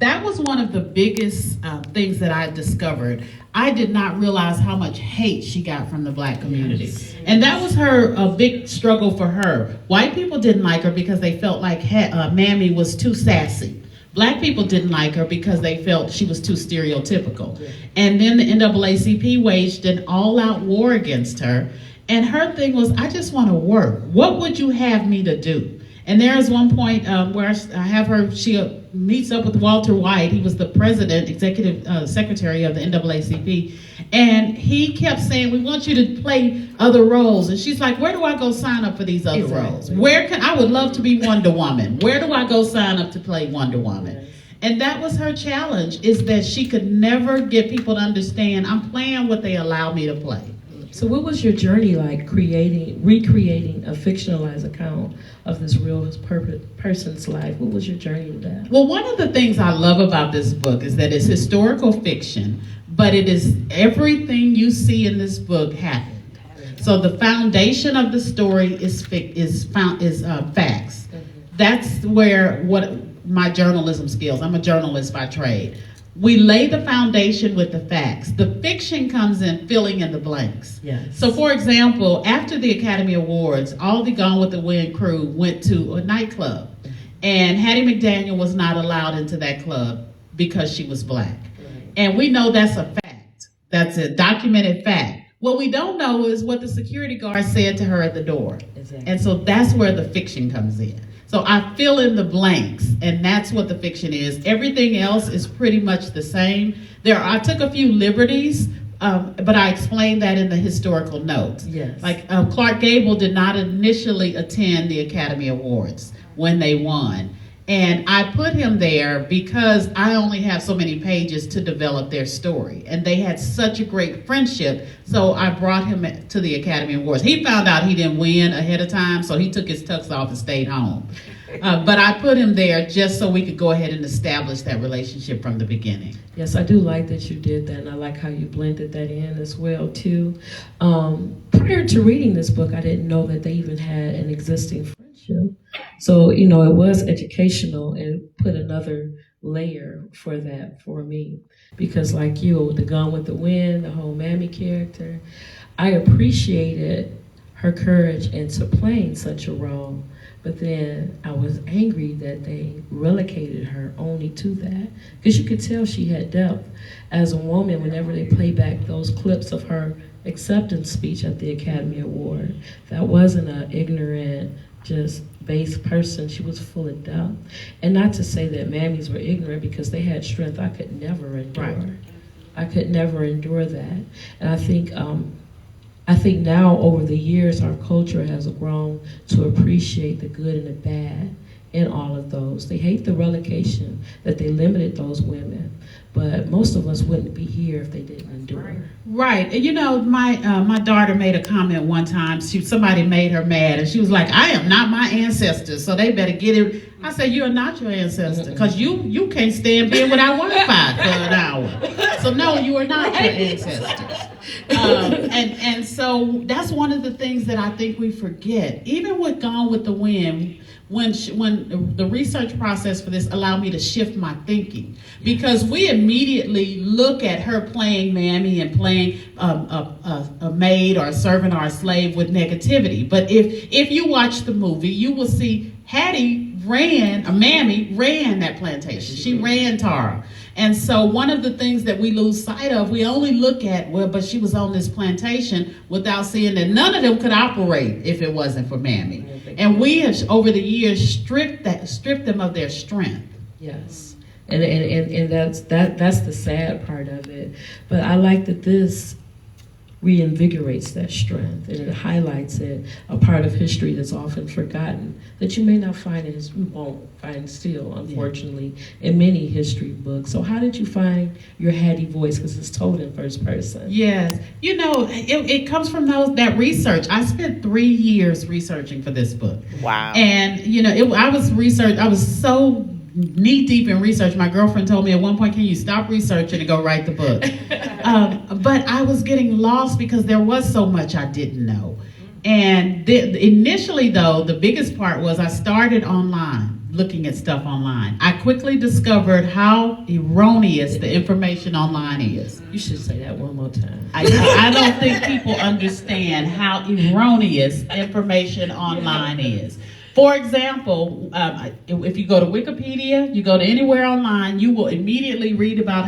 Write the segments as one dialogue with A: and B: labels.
A: that was one of the biggest things that I discovered. I did not realize how much hate she got from the Black community. And that was a big struggle for her. White people didn't like her because they felt like Mammy was too sassy. Black people didn't like her because they felt she was too stereotypical. And then the NAACP waged an all-out war against her. And her thing was, I just want to work. What would you have me to do? And there is one point where I have her, she meets up with Walter White. He was the president, executive secretary of the NAACP. And he kept saying, we want you to play other roles. And she's like, where do I go sign up for these other roles? I would love to be Wonder Woman. Where do I go sign up to play Wonder Woman? And that was her challenge, is that she could never get people to understand, I'm playing what they allow me to play.
B: So what was your journey like recreating a fictionalized account of this real person's life? What was your journey with that?
A: Well, one of the things I love about this book is that it's historical fiction, but it is everything you see in this book happened. So the foundation of the story is facts. That's where my journalism skills. I'm a journalist by trade. We lay the foundation with the facts. The fiction comes in filling in the blanks.
B: Yes.
A: So for example, after the Academy Awards, all the Gone with the Wind crew went to a nightclub. And Hattie McDaniel was not allowed into that club because she was Black. Right. And we know that's a fact. That's a documented fact. What we don't know is what the security guard said to her at the door. Exactly. And so that's where the fiction comes in. So I fill in the blanks, and that's what the fiction is. Everything else is pretty much the same. I took a few liberties, but I explained that in the historical notes.
B: Yes.
A: Like Clark Gable did not initially attend the Academy Awards when they won. And I put him there because I only have so many pages to develop their story. And they had such a great friendship, so I brought him to the Academy Awards. He found out he didn't win ahead of time, so he took his tux off and stayed home. But I put him there just so we could go ahead and establish that relationship from the beginning.
B: Yes, I do like that you did that, and I like how you blended that in as well, too. Prior to reading this book, I didn't know that they even had an existing friendship. So, it was educational and put another layer for that for me. Because like you, the Gone with the Wind, the whole Mammy character, I appreciated her courage into playing such a role. But then I was angry that they relegated her only to that. Because you could tell she had depth as a woman whenever they play back those clips of her acceptance speech at the Academy Award. That wasn't an ignorant, just base person. She was full of depth. And not to say that Mammies were ignorant, because they had strength I could never endure. Right. I could never endure that. And I think now over the years our culture has grown to appreciate the good and the bad in all of those. They hate the relegation that they limited those women, but most of us wouldn't be here if they didn't endure.
A: Right. And my daughter made a comment one time. Somebody made her mad, and she was like, I am not my ancestors, so they better get it. I said, you are not your ancestor, because you can't stand being without Wi-Fi for an hour. So no, you are not your ancestors. And so that's one of the things that I think we forget. Even with Gone with the Wind, when the research process for this allowed me to shift my thinking, because we immediately look at her playing Mammy and playing a maid or a servant or a slave with negativity. But if you watch the movie, you will see Mammy ran that plantation. She ran Tara. And so one of the things that we lose sight of, we only look at, but she was on this plantation, without seeing that none of them could operate if it wasn't for Mammy. And we have, over the years, stripped them of their strength.
B: Yes. And that's the sad part of it. But I like that this reinvigorates that strength, and it highlights it, a part of history that's often forgotten, that you may not find we won't find still, unfortunately, in many history books. So how did you find your Hattie voice, because it's told in first person?
A: Yes, it comes from that research. I spent 3 years researching for this book.
C: Wow.
A: And I was so knee deep in research. My girlfriend told me at one point, can you stop researching and go write the book? But I was getting lost because there was so much I didn't know. And initially, though, the biggest part was I started online, looking at stuff online. I quickly discovered how erroneous the information online is.
B: You should say that one more time.
A: I don't think people understand how erroneous information online is. For example, if you go to Wikipedia, you go to anywhere online, you will immediately read about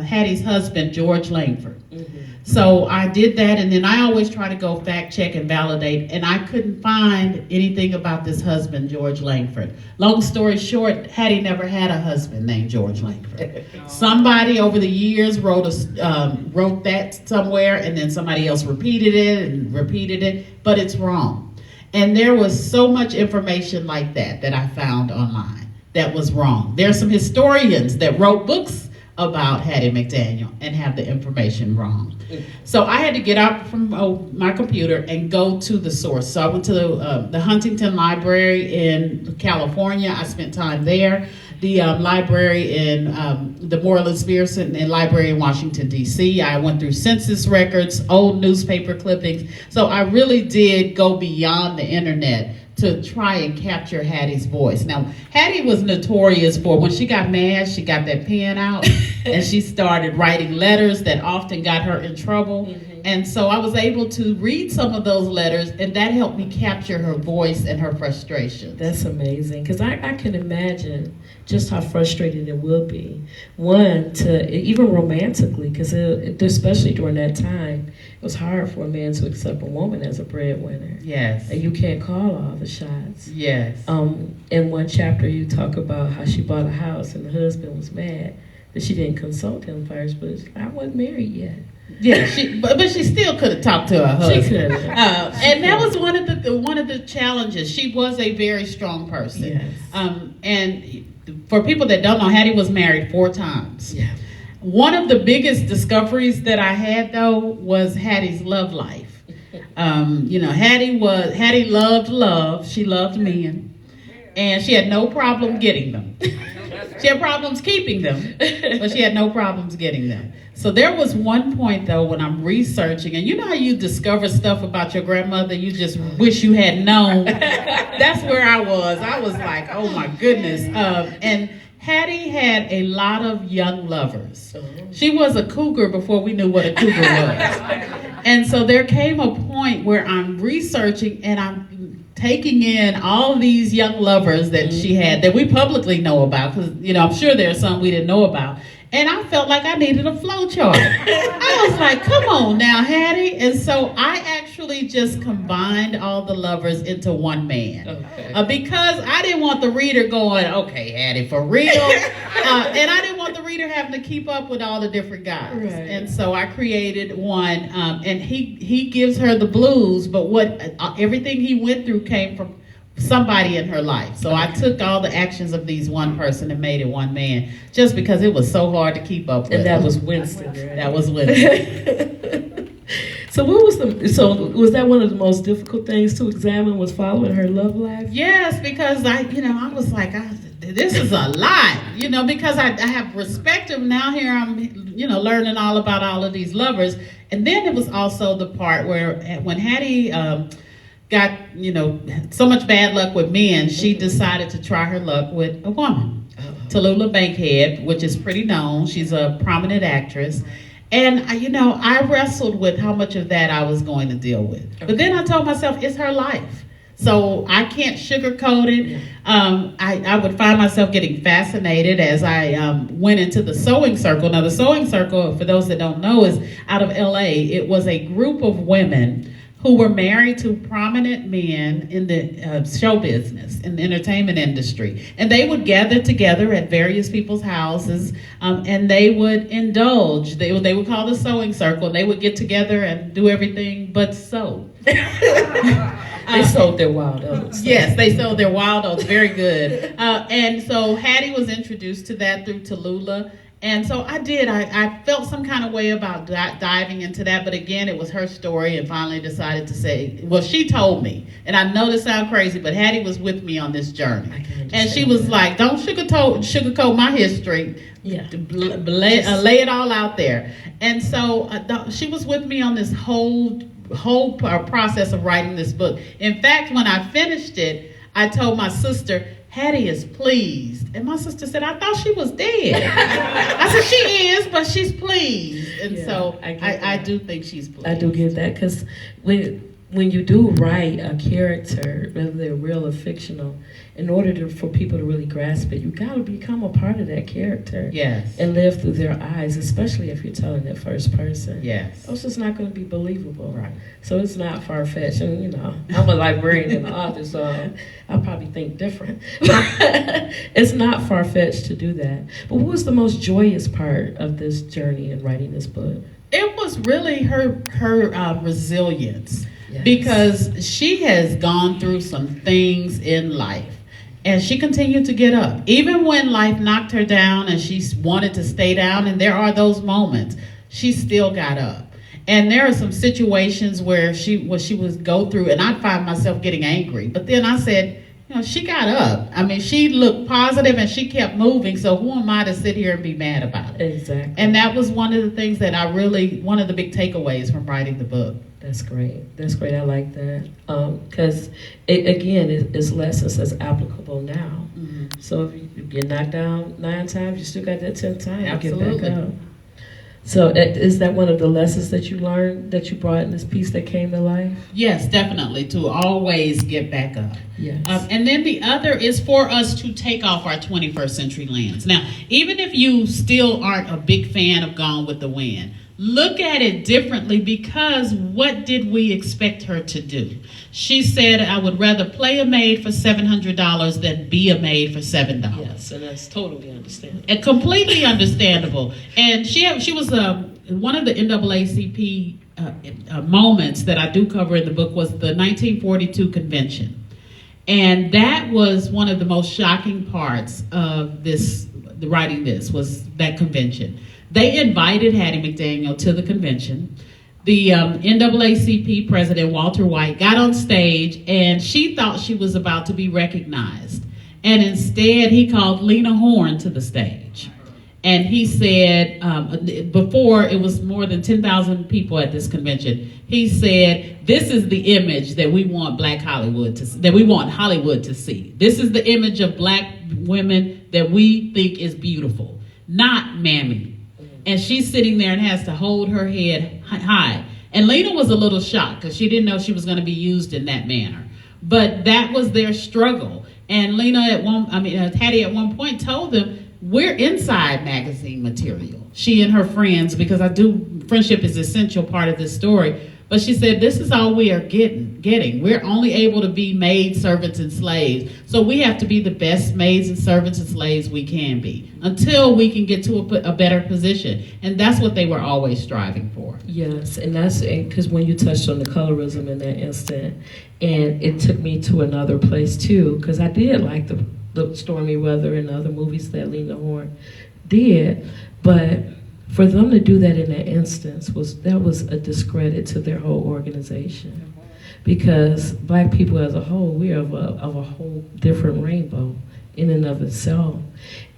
A: Hattie's husband, George Langford. Mm-hmm. So I did that, and then I always try to go fact check and validate, and I couldn't find anything about this husband, George Langford. Long story short, Hattie never had a husband named George Langford. Somebody over the years wrote that somewhere, and then somebody else repeated it, but it's wrong. And there was so much information like that I found online that was wrong. There are some historians that wrote books about Hattie McDaniel and have the information wrong. So I had to get out from my computer and go to the source. So I went to the Huntington Library in California. I spent time there. The library in the Moreland Spierson and library in Washington, D.C. I went through census records, old newspaper clippings. So I really did go beyond the internet to try and capture Hattie's voice. Now, Hattie was notorious for when she got mad, she got that pen out and she started writing letters that often got her in trouble. Mm-hmm. And so I was able to read some of those letters, and that helped me capture her voice and her frustration.
B: That's amazing, because I can imagine just how frustrating it will be. One, to even romantically, because especially during that time, it was hard for a man to accept a woman as a breadwinner.
A: Yes.
B: And you can't call all the shots.
A: Yes.
B: In one chapter, you talk about how she bought a house and the husband was mad that she didn't consult him first, but I wasn't married yet.
A: Yeah, but she still could have talked to her husband.
B: She could have.
A: And that was one of the challenges. She was a very strong person.
B: Yes.
A: And for people that don't know, Hattie was married 4 times.
B: Yeah.
A: One of the biggest discoveries that I had, though, was Hattie's love life. Hattie loved love. She loved men, and she had no problem getting them. She had problems keeping them, but she had no problems getting them. So there was one point, though, when I'm researching, and you know how you discover stuff about your grandmother you just wish you had known? That's where I was. I was like, oh my goodness. And Hattie had a lot of young lovers. She was a cougar before we knew what a cougar was. And so there came a point where I'm researching and I'm taking in all these young lovers that she had that we publicly know about, because I'm sure there are some we didn't know about. And I felt like I needed a flow chart. I was like, come on now, Hattie. And so I actually just combined all the lovers into one man. Okay. Because I didn't want the reader going, okay, Hattie, for real? And I didn't want the reader having to keep up with all the different guys. Right. And so I created one, and he gives her the blues, but everything he went through came from somebody in her life. So I took all the actions of these one person and made it one man, just because it was so hard to keep up with.
B: And that was Winston, right?
A: That was Winston.
B: So was that one of the most difficult things to examine, was following her love life?
A: Yes, because I was like, this is a lot, because I have respect of now. Here I'm, learning all about all of these lovers. And then it was also the part where when Hattie got, so much bad luck with men, she decided to try her luck with a woman. Tallulah Bankhead, which is pretty known. She's a prominent actress. And, I wrestled with how much of that I was going to deal with. But then I told myself, it's her life. So I can't sugarcoat it. I would find myself getting fascinated as I went into the sewing circle. Now, the sewing circle, for those that don't know, is out of L.A. It was a group of women who were married to prominent men in the show business, in the entertainment industry. And they would gather together at various people's houses, and they would indulge. They would call the sewing circle, and they would get together and do everything but sew.
B: They sold their wild oats.
A: Yes, they sold their wild oats. Very good. And so Hattie was introduced to that through Tallulah. And so I did. I felt some kind of way about diving into that. But again, it was her story, and finally decided to say, well, she told me. And I know this sounds crazy, but Hattie was with me on this journey. And she was like, don't sugarcoat my history. Yeah. Lay it all out there. And so she was with me on this whole process of writing this book. In fact, when I finished it, I told my sister, Hattie is pleased. And my sister said, I thought she was dead. I said, she is, but she's pleased. And so I do think she's pleased.
B: I do get that, because when you do write a character, whether they're real or fictional, in order for people to really grasp it, you got to become a part of that character.
A: Yes.
B: And live through their eyes, especially if you're telling it first person.
A: Yes.
B: It's just not going to be believable.
A: Right.
B: So it's not far-fetched. And, you know, I'm a librarian and an author, so I'll probably think different. It's not far-fetched to do that. But what was the most joyous part of this journey in writing this book?
A: It was really her resilience.
B: Yes.
A: Because she has gone through some things in life, and she continued to get up. Even when life knocked her down and she wanted to stay down, and there are those moments, she still got up. And there are some situations where she would go through, and I'd find myself getting angry. But then I said, you know, she got up. I mean, she looked positive and she kept moving, so who am I to sit here and be mad about it?
B: Exactly.
A: And that was one of the things that one of the big takeaways from writing the book.
B: That's great. That's great. I like that. Because, it's lessons that's applicable now. Mm-hmm. So if you get knocked down 9 times, you still got that 10th time to get back up. So is that one of the lessons that you learned, that you brought in this piece that came to life?
A: Yes, definitely, to always get back up.
B: Yes.
A: And then the other is for us to take off our 21st century lens. Now, even if you still aren't a big fan of Gone with the Wind, look at it differently, because what did we expect her to do? She said, I would rather play a maid for $700 than be a maid for $7.
B: Yes, and that's totally understandable.
A: And completely understandable. And she was one of the NAACP moments that I do cover in the book was the 1942 convention. And that was one of the most shocking parts of writing this, was that convention. They invited Hattie McDaniel to the convention. The NAACP president, Walter White, got on stage, and she thought she was about to be recognized. And instead, he called Lena Horne to the stage. And he said, before it was more than 10,000 people at this convention, he said, this is the image that we want Hollywood to see. This is the image of black women that we think is beautiful, not Mammy. And she's sitting there and has to hold her head high. And Lena was a little shocked because she didn't know she was going to be used in that manner. But that was their struggle. And Hattie at one point told them, we're inside magazine material. She and her friends, because friendship is an essential part of this story. But she said, this is all we are getting. We're only able to be maids, servants, and slaves. So we have to be the best maids and servants and slaves we can be until we can get to a better position. And that's what they were always striving for.
B: Yes, and that's because when you touched on the colorism in that instant, and it took me to another place too, because I did like the Stormy Weather and other movies that Lena Horne did, but for them to do that in that instance was a discredit to their whole organization, because black people as a whole, we are of a whole different rainbow in and of itself,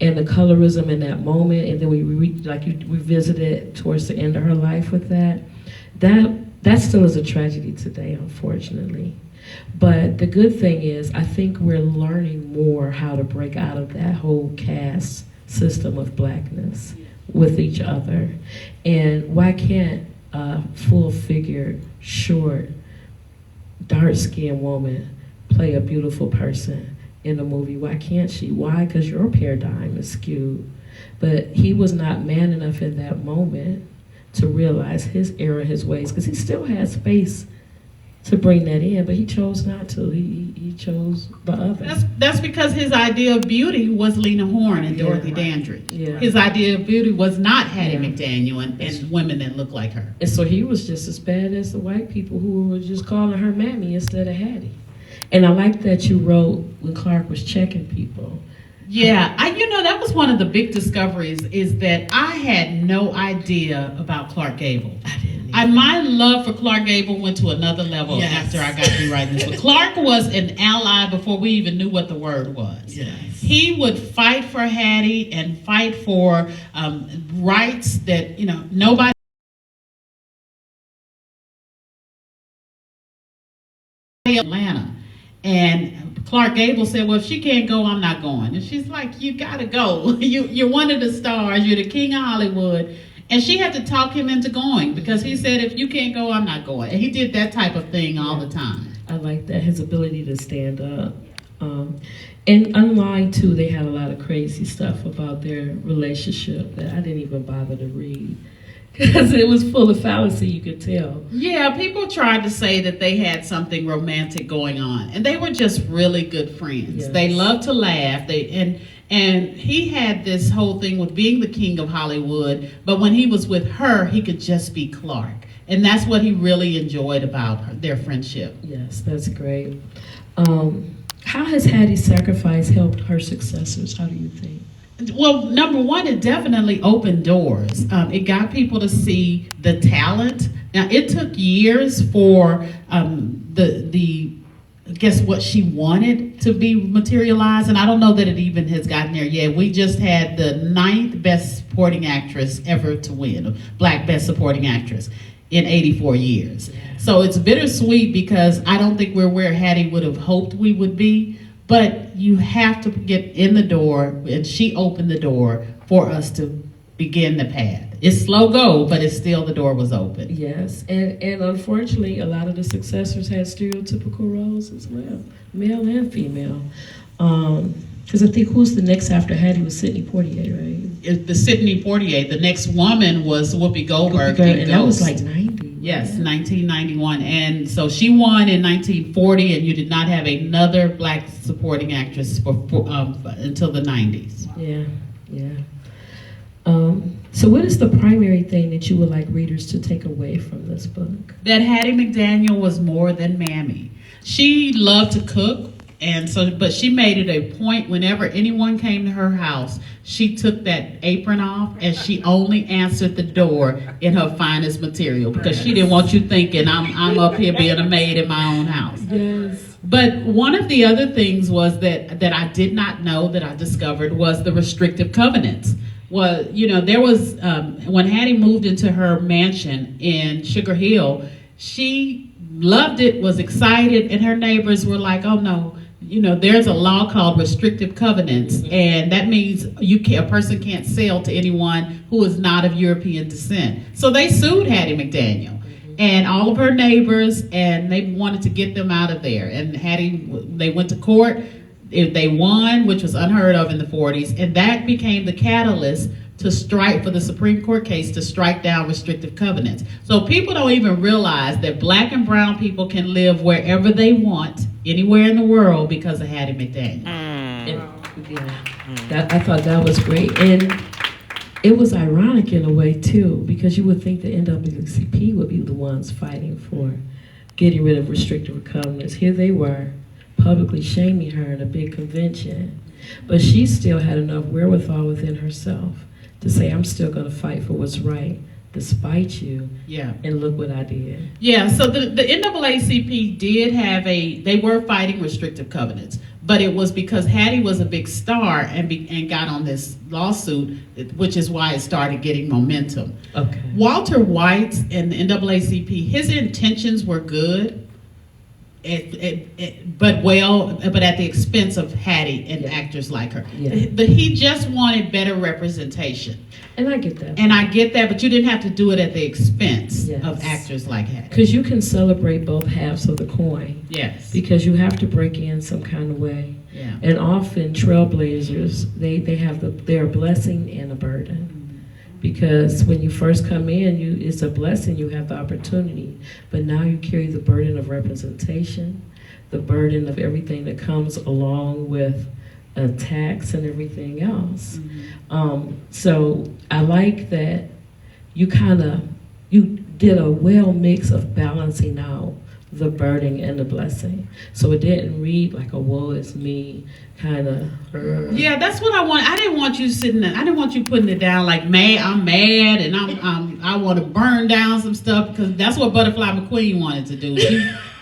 B: and the colorism in that moment, and then we revisited towards the end of her life with that still is a tragedy today, unfortunately. But the good thing is, I think we're learning more how to break out of that whole caste system of blackness with each other. And why can't a full-figured, short, dark-skinned woman play a beautiful person in a movie? Why can't she? Why? Because your paradigm is skewed. But he was not man enough in that moment to realize his error, his ways, because he still had space to bring that in, but he chose not to. He chose the other.
A: That's because his idea of beauty was Lena Horne and Dorothy Dandridge.
B: Yeah.
A: His idea of beauty was not Hattie McDaniel and women that look like her.
B: And so he was just as bad as the white people who were just calling her Mammy instead of Hattie. And I like that you wrote when Clark was checking people.
A: Yeah, that was one of the big discoveries, is that I had no idea about Clark Gable.
B: I didn't.
A: My love for Clark Gable went to another level after I got through writing this book. Clark was an ally before we even knew what the word was.
B: Yes.
A: He would fight for Hattie and fight for rights that nobody. Atlanta. And Clark Gable said, well, if she can't go, I'm not going. And she's like, you gotta go. You're one of the stars. You're the king of Hollywood. And she had to talk him into going because he said, if you can't go, I'm not going. And he did that type of thing all the time.
B: I like that, his ability to stand up. And online, too, they had a lot of crazy stuff about their relationship that I didn't even bother to read. Because it was full of fallacy, you could tell.
A: Yeah, people tried to say that they had something romantic going on, and they were just really good friends.
B: Yes.
A: They loved to laugh. And he had this whole thing with being the king of Hollywood, but when he was with her, he could just be Clark. And that's what he really enjoyed about their friendship.
B: Yes, that's great. How has Hattie's sacrifice helped her successors? How do you think?
A: Well, number one, it definitely opened doors. It got people to see the talent. Now, it took years for I guess what she wanted to be materialized, and I don't know that it even has gotten there yet. We just had the 9th best supporting actress ever to win, Black best supporting actress, in 84 years. So it's bittersweet because I don't think we're where Hattie would have hoped we would be. But you have to get in the door, and she opened the door for us to begin the path. It's slow go, but it's still, the door was open.
B: Yes, and unfortunately, a lot of the successors had stereotypical roles as well, male and female. Because I think who's the next after Hattie was Sidney Poitier, right?
A: The Sidney Poitier. The next woman was Whoopi Goldberg.
B: And that was like 90.
A: Yes, 1991. And so she won in 1940, and you did not have another Black supporting actress until the 90s.
B: Yeah. So what is the primary thing that you would like readers to take away from this book?
A: That Hattie McDaniel was more than Mammy. She loved to cook, but she made it a point whenever anyone came to her house, she took that apron off and she only answered the door in her finest material because she didn't want you thinking I'm up here being a maid in my own house.
B: Yes.
A: But one of the other things was that I did not know, that I discovered, was the restrictive covenants. Well, there was, when Hattie moved into her mansion in Sugar Hill, she loved it, was excited, and her neighbors were like, oh no, there's a law called restrictive covenants, and that means a person can't sell to anyone who is not of European descent. So they sued Hattie McDaniel and all of her neighbors, and they wanted to get them out of there. And they went to court. They won, which was unheard of in the 40s, and that became the catalyst to strike for the Supreme Court case to strike down restrictive covenants. So people don't even realize that Black and brown people can live wherever they want, anywhere in the world, because of Hattie McDaniel.
B: I thought that was great. And it was ironic in a way, too, because you would think the NAACP would be the ones fighting for getting rid of restrictive covenants. Here they were, publicly shaming her in a big convention. But she still had enough wherewithal within herself to say, I'm still going to fight for what's right, despite you.
A: Yeah.
B: And look what I did.
A: Yeah, so the NAACP did have they were fighting restrictive covenants, but it was because Hattie was a big star and got on this lawsuit, which is why it started getting momentum.
B: Okay.
A: Walter White and the NAACP, his intentions were good, but at the expense of Hattie and actors like her.
B: Yeah.
A: But he just wanted better representation.
B: And I get that.
A: And I get that, but you didn't have to do it at the expense
B: Yes.
A: of actors like Hattie.
B: Because you can celebrate both halves of the coin.
A: Yes.
B: Because you have to break in some kind of way.
A: Yeah.
B: And often trailblazers, they're a blessing and a burden. Because when you first come in, it's a blessing, you have the opportunity. But now you carry the burden of representation, the burden of everything that comes along with tax and everything else. So I like that you did a well mix of balancing out the burden and the blessing. So it didn't read like a woe is me kind of.
A: Yeah, that's what I want. I didn't want you sitting there. I didn't want you putting it down like I'm mad and I want to burn down some stuff, because that's what Butterfly McQueen wanted to do.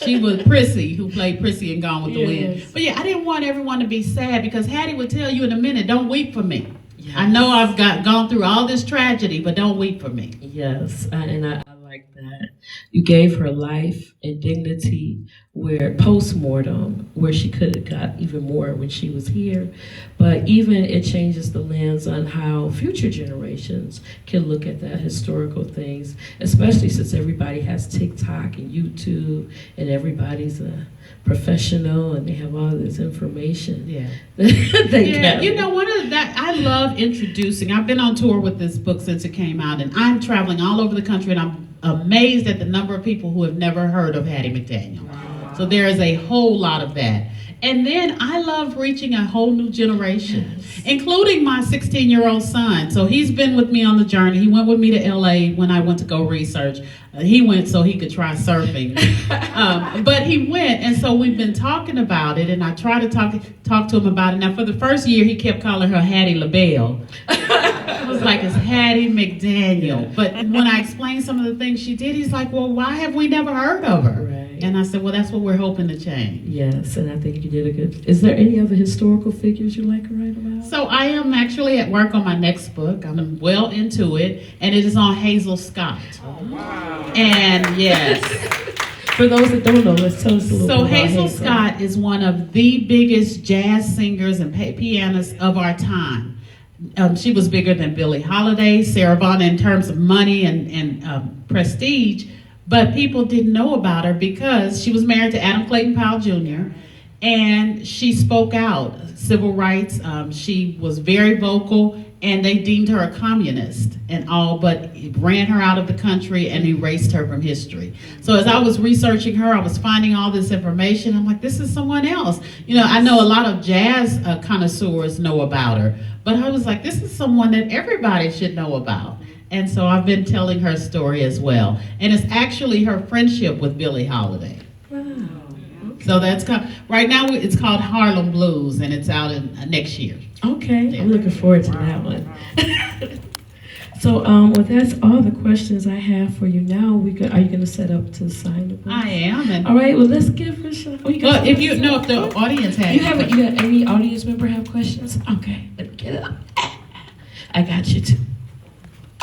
A: She was Prissy, who played Prissy in Gone with the Wind. But yeah, I didn't want everyone to be sad, because Hattie would tell you in a minute, don't weep for me. Yes. I know I've gone through all this tragedy, but don't weep for me.
B: Yes, and I like that. You gave her life and dignity where post-mortem, where she could have got even more when she was here. But even it changes the lens on how future generations can look at that historical things, especially since everybody has TikTok and YouTube and everybody's a professional and they have all this information.
A: Yeah.
B: Yeah,
A: you know, one of that I love introducing. I've been on tour with this book since it came out, and I'm traveling all over the country, and I'm amazed at the number of people who have never heard of Hattie McDaniel. So there is a whole lot of that. And then I love reaching a whole new generation, including my 16-year-old son. So he's been with me on the journey. He went with me to LA when I went to go research. He went so he could try surfing. But he went, and so we've been talking about it, and I try to talk to him about it. Now, for the first year, he kept calling her Hattie LaBelle. I was like, it's Hattie McDaniel. But when I explained some of the things she did, he's like, well, why have we never heard of her?
B: Right.
A: And I said, well, that's what we're hoping to change.
B: Yes, and I think you did a good. Is there any other historical figures you'd like to write about?
A: So I am actually at work on my next book. I'm well into it, and it is on Hazel Scott.
C: Oh, wow.
A: And yes.
B: For those that don't know, let's tell us a little bit about
A: Hazel Scott is one of the biggest jazz singers and pianists of our time. She was bigger than Billie Holiday, Sarah Vaughan in terms of money and prestige, but people didn't know about her because she was married to Adam Clayton Powell Jr., and she spoke out, civil rights. She was very vocal, and they deemed her a communist and all, but ran her out of the country and erased her from history. So as I was researching her, I was finding all this information. I'm like, this is someone else. You know, I know a lot of jazz connoisseurs know about her, but I was like, this is someone that everybody should know about. And so I've been telling her story as well. And it's actually her friendship with Billie Holiday.
B: Wow.
A: So that's right now it's called Harlem Blues, and it's out in next year.
B: Okay, I'm looking forward to that one. So, well, that's all the questions I have for you now. Are you going to set up to sign the book?
A: I am. And
B: all right. Well, let's give ReShonda.
A: well, if the audience has,
B: you got any audience member have questions? Okay, let me get it up. I got you too.